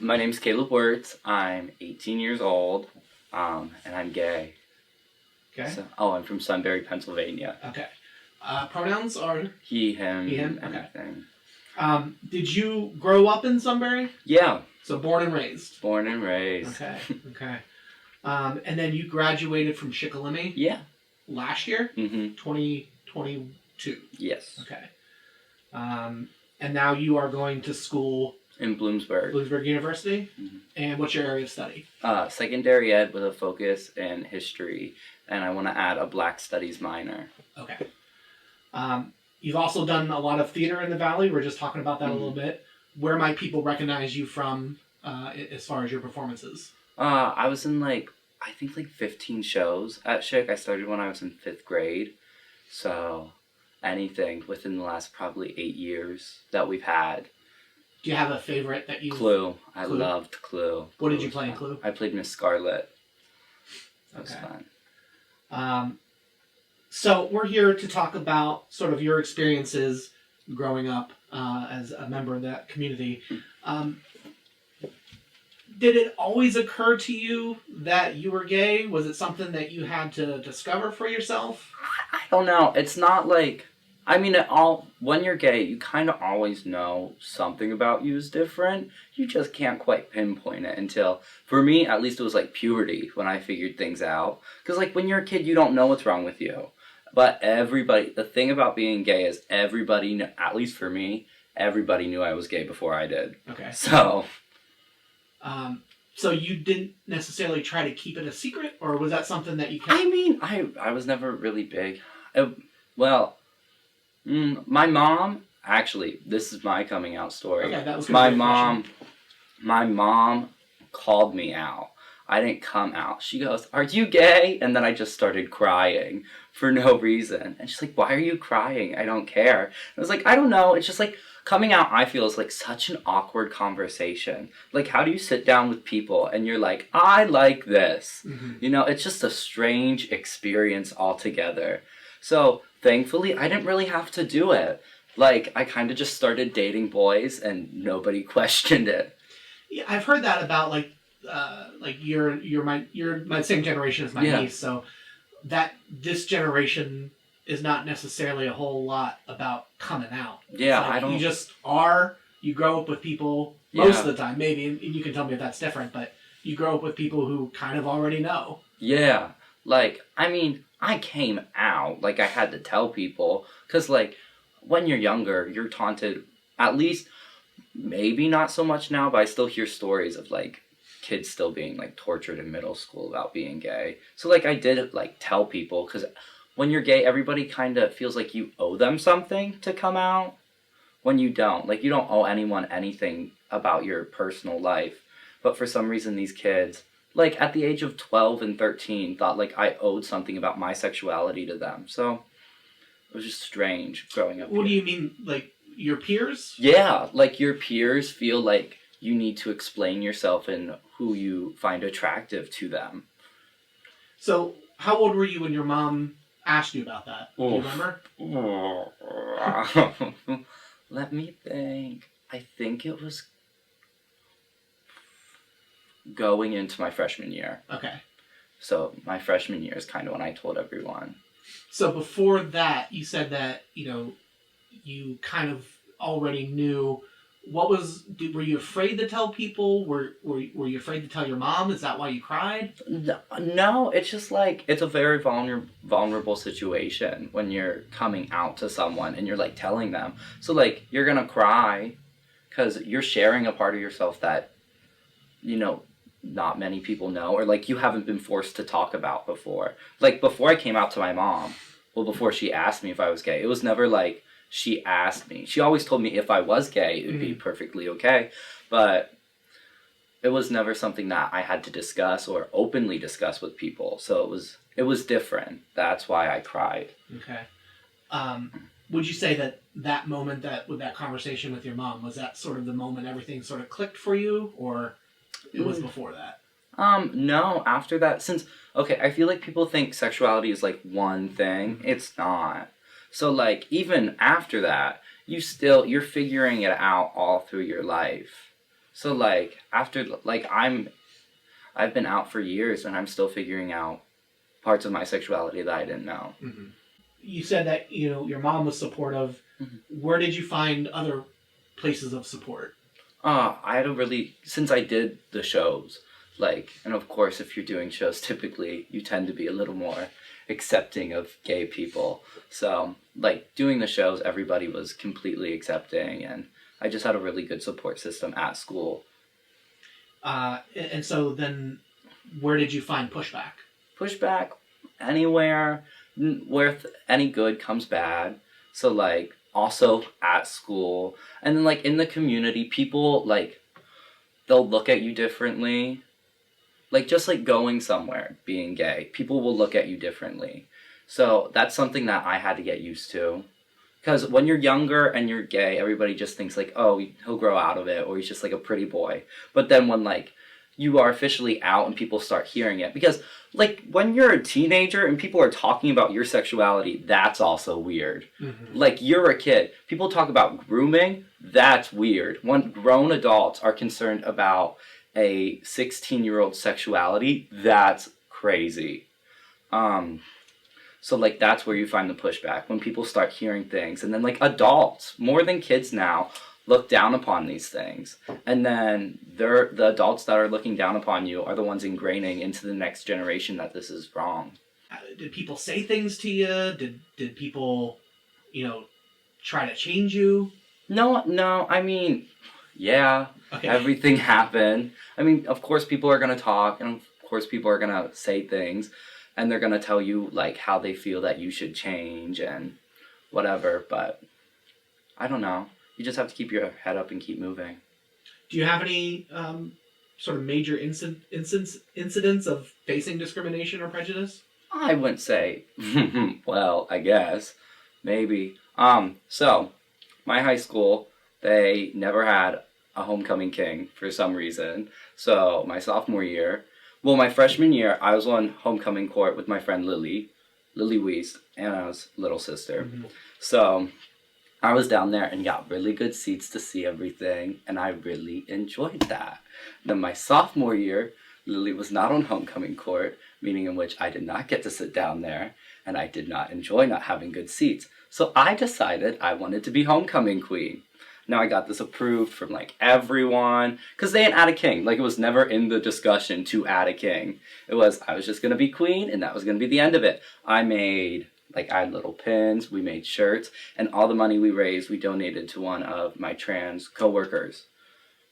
My name's Caleb Wertz. I'm 18 years old, and I'm gay. Okay. I'm from Sunbury, Pennsylvania. Okay. Pronouns are? He, him, Okay. anything. Did you grow up in Sunbury? Yeah. So born and raised? Born and raised. Okay. And then you graduated from Shikellamy? Yeah. Last year? Mm-hmm. 2022? Yes. Okay. And now you are going to school... In Bloomsburg. University? Mm-hmm. And what's your area of study? Secondary ed with a focus in history, and I want to add a Black Studies minor. Okay. You've also done a lot of theater in the Valley. We're just talking about that a little bit. Where might people recognize you from as far as your performances? I was in I think 15 shows at Schick. I started when I was in 5th grade. So anything within the last probably 8 years that we've had. Do you have a favorite that you... Clue. I loved Clue. What did you play in Clue? I played Miss Scarlet. That was fun. So we're here to talk about sort of your experiences growing up as a member of that community. Did it always occur to you that you were gay? Was it something that you had to discover for yourself? I don't know. It's not when you're gay, you kind of always know something about you is different. You just can't quite pinpoint it until, for me, at least it was puberty when I figured things out. Because when you're a kid, you don't know what's wrong with you. But the thing about being gay is everybody, at least for me, everybody knew I was gay before I did. Okay. So... So you didn't necessarily try to keep it a secret, or was that something that you kept? I was never really big. My mom, actually, this is my coming out story. Okay, that was my mom called me out. I didn't come out. She goes, "Are you gay?" And then I just started crying for no reason. And she's like, "Why are you crying? I don't care." I was like, "I don't know. It's just coming out, I feel, is such an awkward conversation. How do you sit down with people and you're like, I like this? Mm-hmm. It's just a strange experience altogether. So thankfully, I didn't really have to do it. I kind of just started dating boys and nobody questioned it. Yeah, I've heard that about you're my same generation as my niece, so that this generation is not necessarily a whole lot about coming out. Yeah, You just are. You grow up with people most of the time, maybe, and you can tell me if that's different, but you grow up with people who kind of already know. Yeah. I came out. I had to tell people. Because, when you're younger, you're taunted, at least, maybe not so much now, but I still hear stories of, kids still being, tortured in middle school about being gay. So, I did, tell people, because... When you're gay, everybody kind of feels like you owe them something to come out when you don't. You don't owe anyone anything about your personal life. But for some reason, these kids, at the age of 12 and 13, thought I owed something about my sexuality to them. So it was just strange growing up. What do you mean, your peers? Yeah, your peers feel like you need to explain yourself and who you find attractive to them. So how old were you when your mom... asked you about that? Do you remember? Let me think. I think it was going into my freshman year. Okay. So my freshman year is kind of when I told everyone. So before that, you said that, you kind of already knew. Were you afraid to tell people? Were you afraid to tell your mom? Is that why you cried? No, it's just it's a very vulnerable situation when you're coming out to someone and you're telling them. So you're gonna cry because you're sharing a part of yourself that, not many people know, or you haven't been forced to talk about before. Before I came out to my mom, before she asked me if I was gay, it was never she asked me. She always told me if I was gay, it would be perfectly okay. But it was never something that I had to discuss or openly discuss with people. So it was different. That's why I cried. Okay. Would you say that moment, with that conversation with your mom, was that sort of the moment everything sort of clicked for you, or it was before that? No, after that, I feel like people think sexuality is one thing. It's not. So even after that, you're figuring it out all through your life. So like after like I've been out for years and I'm still figuring out parts of my sexuality that I didn't know. Mm-hmm. You said that your mom was supportive. Mm-hmm. Where did you find other places of support? I had a really, since I did the shows, like, and of course, if you're doing shows, typically you tend to be a little more accepting of gay people. So, like, doing the shows, everybody was completely accepting, and I just had a really good support system at school. And so then, where did you find pushback? Pushback anywhere where any good comes bad. So, like, also at school, and then, like, in the community, people, like, they'll look at you differently. Like, just like going somewhere, being gay, people will look at you differently. So that's something that I had to get used to. Because when you're younger and you're gay, everybody just thinks like, oh, he'll grow out of it, or he's just like a pretty boy. But then when like you are officially out and people start hearing it, because like when you're a teenager and people are talking about your sexuality, that's also weird. Mm-hmm. Like you're a kid, people talk about grooming, that's weird. When grown adults are concerned about a 16-year-old sexuality, that's crazy. So like that's where you find the pushback, when people start hearing things, and then like adults more than kids now look down upon these things, and then the adults that are looking down upon you are the ones ingraining into the next generation that this is wrong. Did people say things to you? Did people try to change you? No, I mean, yeah, okay. Everything happened. I mean, of course people are going to talk, and of course people are going to say things, and they're going to tell you, like, how they feel that you should change and whatever, but I don't know. You just have to keep your head up and keep moving. Do you have any sort of major incidents of facing discrimination or prejudice? I wouldn't say, well, I guess, maybe. So, my high school, they never had a homecoming king for some reason. So, my sophomore year, well, my freshman year, I was on homecoming court with my friend Lily Weiss, Anna's little sister. Mm-hmm. So, I was down there and got really good seats to see everything, and I really enjoyed that. Then my sophomore year, Lily was not on homecoming court, meaning in which I did not get to sit down there, and I did not enjoy not having good seats. So I decided I wanted to be homecoming queen. Now I got this approved from like everyone, because they didn't add a king. Like it was never in the discussion to add a king. It was, I was just going to be queen, and that was going to be the end of it. I had little pins, we made shirts, and all the money we raised, we donated to one of my trans co-workers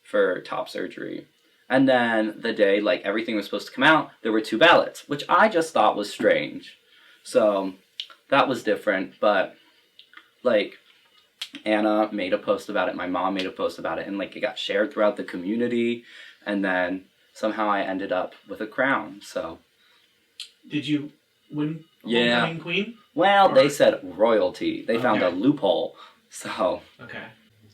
for top surgery. And then the day, like, everything was supposed to come out, there were 2 ballots, which I just thought was strange. So, that was different, but, like, Anna made a post about it, my mom made a post about it, and, like, it got shared throughout the community, and then somehow I ended up with a crown, so. Did you win homecoming queen? Well, they said royalty. They found a loophole, so. Okay.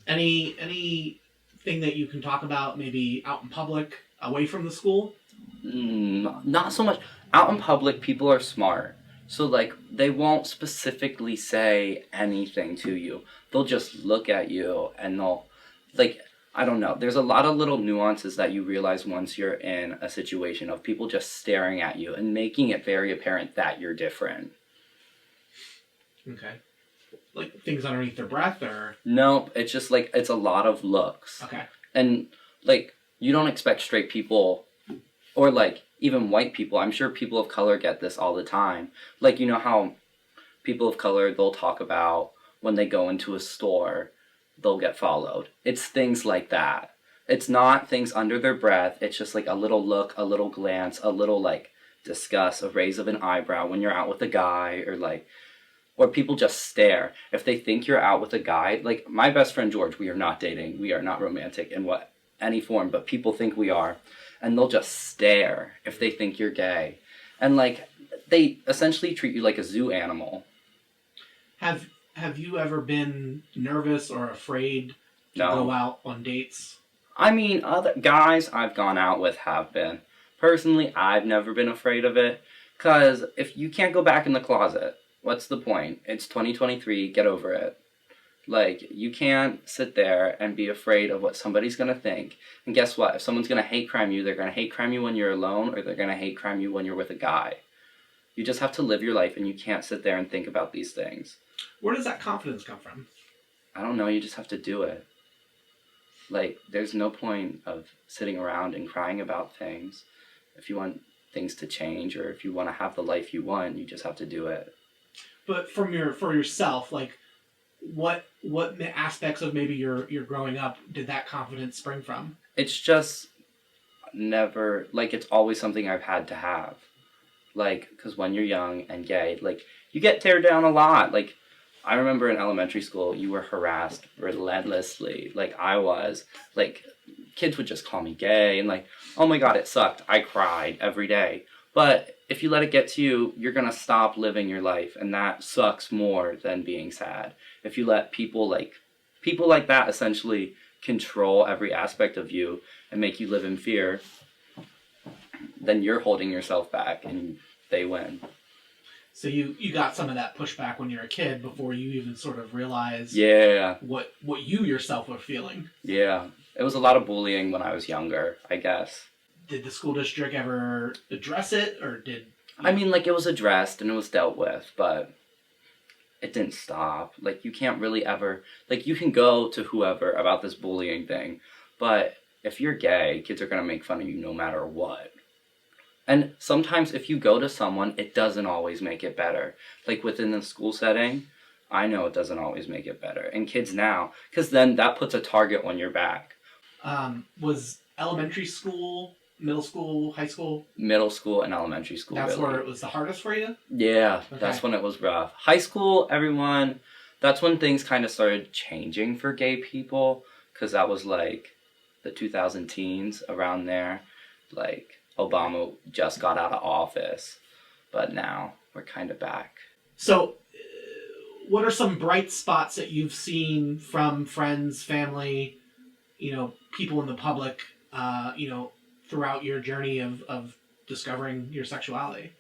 Anything that you can talk about, maybe out in public, away from the school? Not so much. Out in public, people are smart. So, like, they won't specifically say anything to you. They'll just look at you, and they'll, like, I don't know. There's a lot of little nuances that you realize once you're in a situation of people just staring at you and making it very apparent that you're different. Okay. Like things underneath their breath, or? Nope. It's just like, it's a lot of looks. Okay. And, like, you don't expect straight people, or, like, even white people. I'm sure people of color get this all the time. Like, you know how people of color, they'll talk about when they go into a store, they'll get followed. It's things like that. It's not things under their breath. It's just like a little look, a little glance, a little like disgust, a raise of an eyebrow when you're out with a guy, or like, or people just stare. If they think you're out with a guy, like my best friend George, we are not dating. We are not romantic in any form, but people think we are. And they'll just stare if they think you're gay. And like, they essentially treat you like a zoo animal. Have you ever been nervous or afraid to go out on dates? I mean, other guys I've gone out with have been. Personally, I've never been afraid of it. Because if you can't go back in the closet, what's the point? It's 2023, get over it. Like, you can't sit there and be afraid of what somebody's going to think. And guess what? If someone's going to hate crime you, they're going to hate crime you when you're alone, or they're going to hate crime you when you're with a guy. You just have to live your life, and you can't sit there and think about these things. Where does that confidence come from? I don't know. You just have to do it. Like, there's no point of sitting around and crying about things. If you want things to change, or if you want to have the life you want, you just have to do it. But for yourself, like, what aspects of maybe your growing up did that confidence spring from? It's just never, like, it's always something I've had to have. Like, because when you're young and gay, like, you get teared down a lot. Like, I remember in elementary school, you were harassed relentlessly. Like, I was. Like, kids would just call me gay, and like, oh my God, it sucked. I cried every day. But if you let it get to you, you're going to stop living your life, and that sucks more than being sad. If you let people like that essentially control every aspect of you and make you live in fear, then you're holding yourself back, and they win. So you got some of that pushback when you're a kid before you even sort of realized what you yourself were feeling. Yeah. It was a lot of bullying when I was younger, I guess. Did the school district ever address it, or did... I mean, like, it was addressed and it was dealt with, but it didn't stop. Like, you can't really ever... Like, you can go to whoever about this bullying thing, but if you're gay, kids are going to make fun of you no matter what. And sometimes if you go to someone, it doesn't always make it better. Like, within the school setting, I know it doesn't always make it better. And kids now, because then that puts a target on your back. Was elementary school, middle school, high school? Middle school and elementary school. That's really. where it was the hardest for you? Yeah, okay. That's when it was rough. High school, that's when things kind of started changing for gay people, because that was like the 2000 teens, around there. Like, Obama just got out of office, but now we're kind of back. So, what are some bright spots that you've seen from friends, family, people in the public, throughout your journey of discovering your sexuality?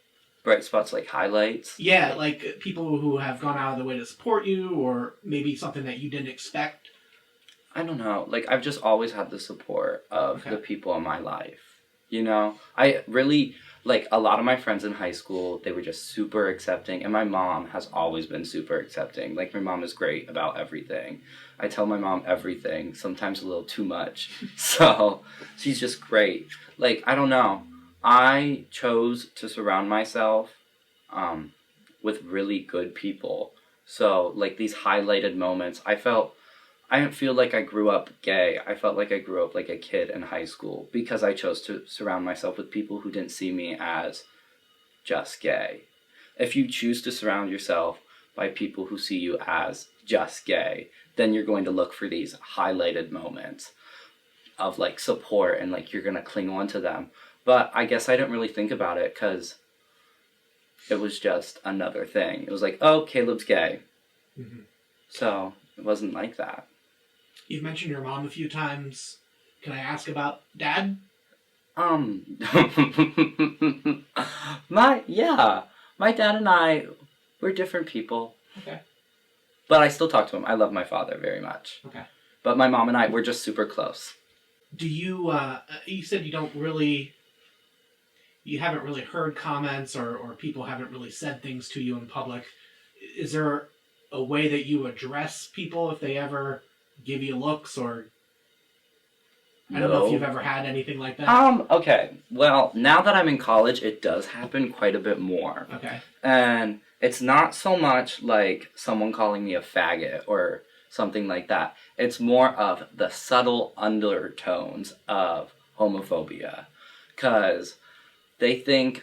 Bright spots, like highlights? Yeah, like people who have gone out of the way to support you, or maybe something that you didn't expect. I don't know. Like, I've just always had the support of the people in my life. I really, like, a lot of my friends in high school, they were just super accepting, and my mom has always been super accepting. Like, my mom is great about everything. I tell my mom everything, sometimes a little too much. So, she's just great. Like, I don't know. I chose to surround myself with really good people. So, like, these highlighted moments, I didn't feel like I grew up gay. I felt like I grew up like a kid in high school, because I chose to surround myself with people who didn't see me as just gay. If you choose to surround yourself by people who see you as just gay, then you're going to look for these highlighted moments of, like, support, and, like, you're going to cling on to them. But I guess I didn't really think about it, because it was just another thing. It was like, oh, Caleb's gay. Mm-hmm. So it wasn't like that. You've mentioned your mom a few times. Can I ask about Dad? My dad and I, we're different people. Okay. But I still talk to him. I love my father very much. Okay. But my mom and I, we're just super close. Do you, you said you haven't really heard comments, or people haven't really said things to you in public. Is there a way that you address people if they ever give you looks, or I don't know if you've ever had anything like that? Okay. Well, now that I'm in college, it does happen quite a bit more. Okay. And it's not so much like someone calling me a faggot or something like that. It's more of the subtle undertones of homophobia. Because they think,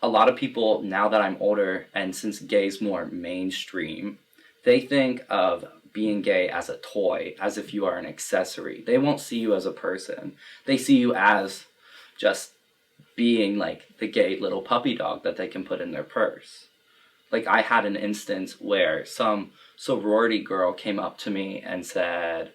a lot of people, now that I'm older, and since gay's more mainstream, they think of being gay as a toy, as if you are an accessory. They won't see you as a person. They see you as just being, like, the gay little puppy dog that they can put in their purse. Like, I had an instance where some sorority girl came up to me and said,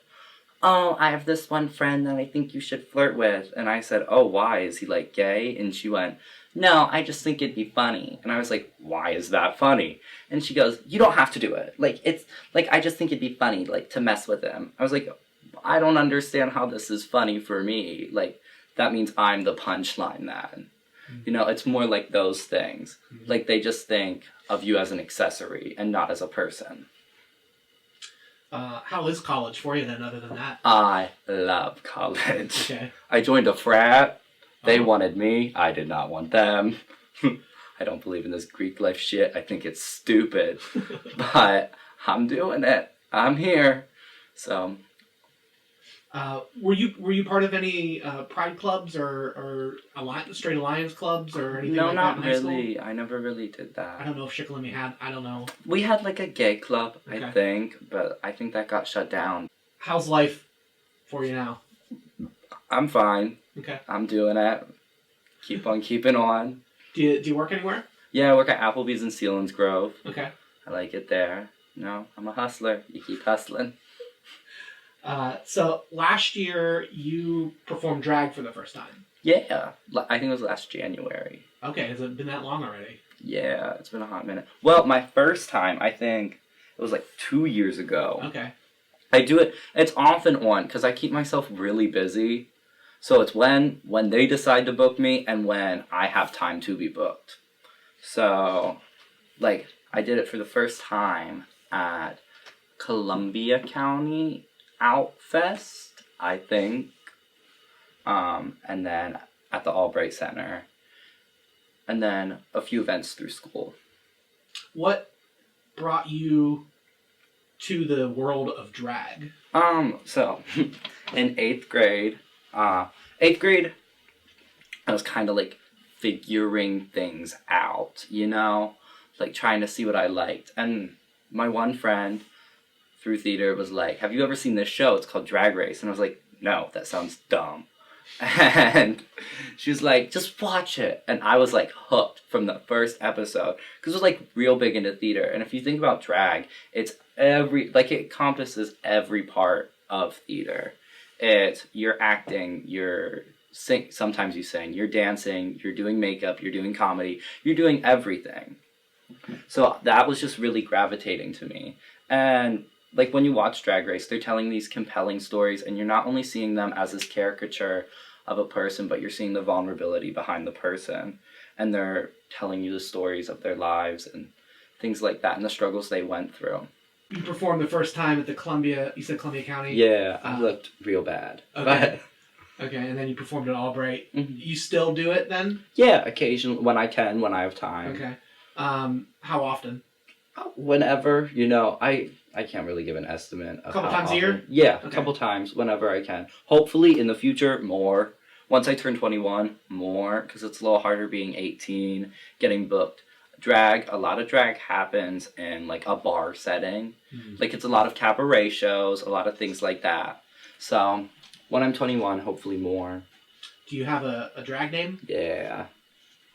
oh, I have this one friend that I think you should flirt with. And I said, oh, why? Is he like gay? And she went, no, I just think it'd be funny. And I was like, why is that funny? And she goes, you don't have to do it. Like, it's like, I just think it'd be funny, like, to mess with him. I was like, I don't understand how this is funny for me. Like, that means I'm the punchline then. You know, it's more like those things. Like, they just think of you as an accessory and not as a person. How is college for you then, other than that? I love college. Okay. I joined a frat. They wanted me. I did not want them. I don't believe in this Greek life shit. I think it's stupid. But I'm doing it. I'm here. So... were you part of any pride clubs or straight alliance clubs or anything no, like not that in high school? really. I never really did that. I don't know if Shikellamy had. I don't know. We had like a gay club, Okay. I think, but I think that got shut down. How's life for you now? I'm fine. Okay. I'm doing it. Keep on keeping on. Do you work anywhere? Yeah, I work at Applebee's in Selinsgrove. Okay. I like it there. No, I'm a hustler. You keep hustling. So last year you performed drag for the first time. Yeah, I think it was last January. Okay, has it been that long already? Yeah, it's been a hot minute. Well, my first time, I think it was like 2 years ago. Okay. I do it, it's off and on, because I keep myself really busy. So it's when they decide to book me and when I have time to be booked. So, like, I did it for the first time at Columbia County Outfest, I think. And then at the Albright Center. And then a few events through school. What brought you to the world of drag? So, in 8th grade, I was kind of like figuring things out, you know? Like trying to see what I liked. And my one friend through theater was like, have you ever seen this show? It's called Drag Race. And I was like, no, that sounds dumb. And she was like, just watch it. And I was like hooked from the first episode because it was like real big into theater. And if you think about drag, it's it encompasses every part of theater. You're acting, sometimes you sing, you're dancing, you're doing makeup, you're doing comedy, you're doing everything. So that was just really gravitating to me. And like when you watch Drag Race, they're telling these compelling stories and you're not only seeing them as this caricature of a person, but you're seeing the vulnerability behind the person. And they're telling you the stories of their lives and things like that and the struggles they went through. You performed the first time at the you said Columbia County? Yeah, I looked real bad. Okay. Okay, and then you performed at Albright. Mm-hmm. You still do it then? Yeah, occasionally, when I can, when I have time. Okay. How often? Whenever, you know, I can't really give an estimate of a couple how times often. a year? Yeah, okay. A couple times, whenever I can. Hopefully, in the future, more. Once I turn 21, more, because it's a little harder being 18, getting booked. A lot of drag happens in, like, a bar setting. Mm-hmm. Like, it's a lot of cabaret shows, a lot of things like that. So, when I'm 21, hopefully more. Do you have a drag name? Yeah.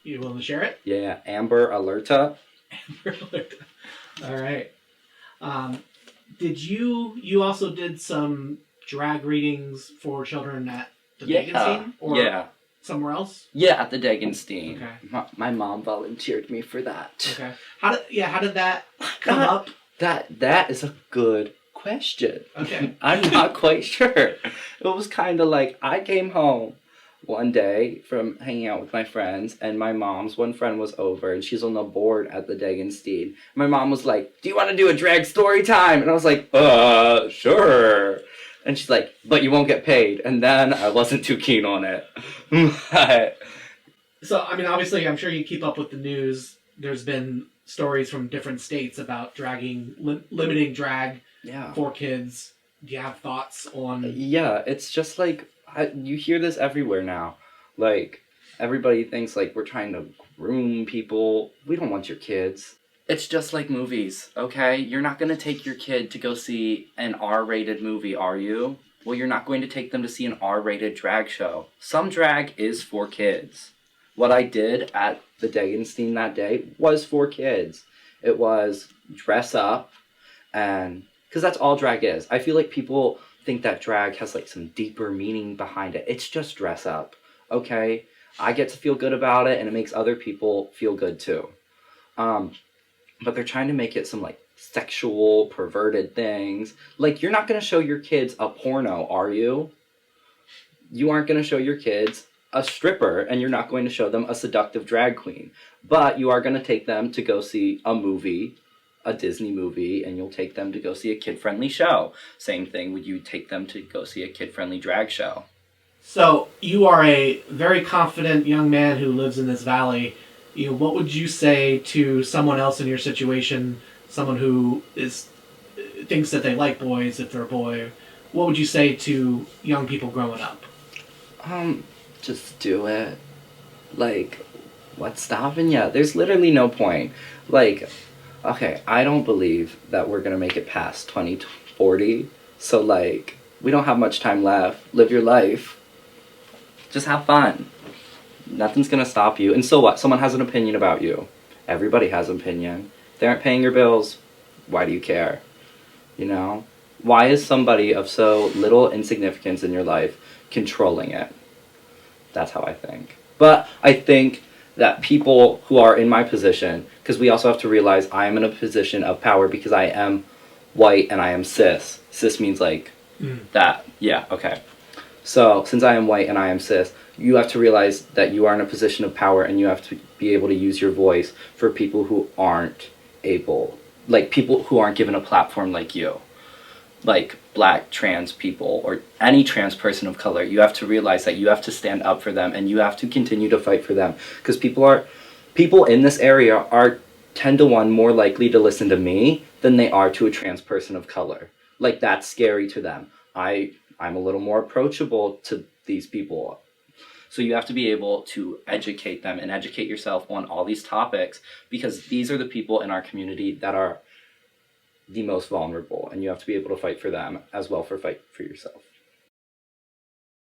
You willing to share it? Yeah, Amber Alerta. Amber Alerta. All right. You also did some drag readings for children at the Degenstein? Or somewhere else? Yeah, at the Degenstein. Okay. My mom volunteered me for that. Okay. How did that come up? That is a good question. Okay. I'm not quite sure. It was kind of like I came home one day from hanging out with my friends, and my mom's one friend was over, and she's on the board at the Degenstein. My mom was like, do you want to do a drag story time? And I was like, sure. And she's like, but you won't get paid. And then I wasn't too keen on it. So, I mean, obviously, I'm sure you keep up with the news. There's been stories from different states about limiting drag for kids. Do you have thoughts on... Yeah, it's just like, you hear this everywhere now. Like, everybody thinks, like, we're trying to groom people. We don't want your kids. It's just like movies, okay? You're not going to take your kid to go see an R-rated movie, are you? Well, you're not going to take them to see an R-rated drag show. Some drag is for kids. What I did at the Degenstein that day was for kids. It was dress up, and... because that's all drag is. I feel like people think that drag has like some deeper meaning behind it. It's just dress up, okay? I get to feel good about it, and it makes other people feel good too. Um, but they're trying to make it some like sexual, perverted things. Like, you're not gonna show your kids a porno, are you? You aren't gonna show your kids a stripper, and you're not going to show them a seductive drag queen. But you are gonna take them to go see a movie, a Disney movie, and you'll take them to go see a kid-friendly show. Same thing, would you take them to go see a kid-friendly drag show? So you are a very confident young man who lives in this valley. What would you say to someone else in your situation, someone who thinks that they like boys if they're a boy? What would you say to young people growing up? Just do it. Like, what's stopping you? There's literally no point. Like, okay, I don't believe that we're gonna make it past 2040. So, like, we don't have much time left. Live your life. Just have fun. Nothing's gonna stop you. And so what? Someone has an opinion about you. Everybody has an opinion. They aren't paying your bills. Why do you care? You know? Why is somebody of so little insignificance in your life controlling it? That's how I think. But I think that people who are in my position, because we also have to realize I am in a position of power because I am white and I am cis. Cis means like that. Yeah, okay. So since I am white and I am cis, you have to realize that you are in a position of power, and you have to be able to use your voice for people who aren't able, like people who aren't given a platform like you. Like black trans people or any trans person of color. You have to realize that you have to stand up for them, and you have to continue to fight for them, because people in this area are 10 to 1 more likely to listen to me than they are to a trans person of color. Like, that's scary to them. I'm a little more approachable to these people. So you have to be able to educate them and educate yourself on all these topics, because these are the people in our community that are the most vulnerable, and you have to be able to fight for them as well, fight for yourself.